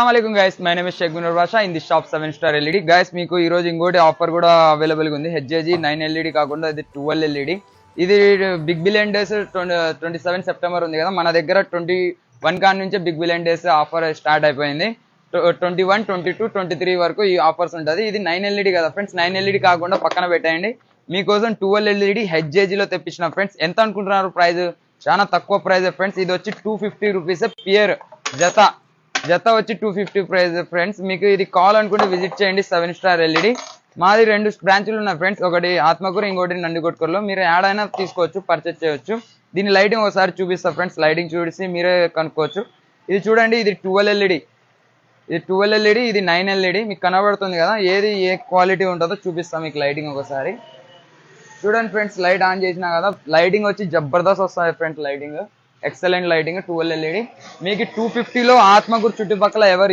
Assalamualaikum guys, my name is Sheikh Munir Basha in the shop 7 star LED. Guys, మీకు ఈ రోజు ఇంకోటి offer కూడా అవైలబుల్ గా ఉంది. HJG 9 LED కాకుండా ఇది 12 LED. ఇది బిగ్ బిలియన్ డేస్ 27 సెప్టెంబర్ ఉంది కదా, మన దగ్గర 21 కాన్ నుంచే big billion days offer start అయిపోయింది. 21, 22, 23 వరకు ఈ ఆఫర్స్ ఉంటుంది. ఇది 9 LED కదా ఫ్రెండ్స్, 9 LED కాకుండా పక్కన పెట్టేయండి. మీకోసం 12 LED HJG లో తెప్పించిన ఫ్రెండ్స్. ఎంత అనుకుంటున్నారు ప్రైస్? చాలా తక్కువ ప్రైస్ ఫ్రెండ్స్. ఇది వచ్చి 250 రూపీస్ పియర్ జత వచ్చి 250 ప్రైస్ ఫ్రెండ్స్. మీకు ఇది కావాలనుకుంటే విజిట్ చేయండి 7 స్టార్ LED. మాది 2 బ్రాంచ్లు ఉన్నాయి ఫ్రెండ్స్, ఒకటి ఆత్మకూరు, ఇంకోటి నందికొట్కూరులో. మీరు యాడైనా తీసుకోవచ్చు, పర్చేస్ చేయొచ్చు. దీని లైటింగ్ ఒకసారి చూపిస్తా ఫ్రెండ్స్, లైటింగ్ చూసి మీరే కనుక్కోవచ్చు. ఇది చూడండి, ఇది 12 LED, ఇది 12 LED, ఇది 9 LED. మీకు కనబడుతుంది కదా, ఏది ఏ క్వాలిటీ ఉంటుందో చూపిస్తాం మీకు లైటింగ్ ఒకసారి చూడండి ఫ్రెండ్స్. లైట్ ఆన్ చేసినా కదా, లైటింగ్ వచ్చి జబర్దస్త్ వస్తుంది friends. Lighting excellent lighting 12 LED. మీకు 250లో ఆత్మకూరు చుట్టుపక్కల ఎవరు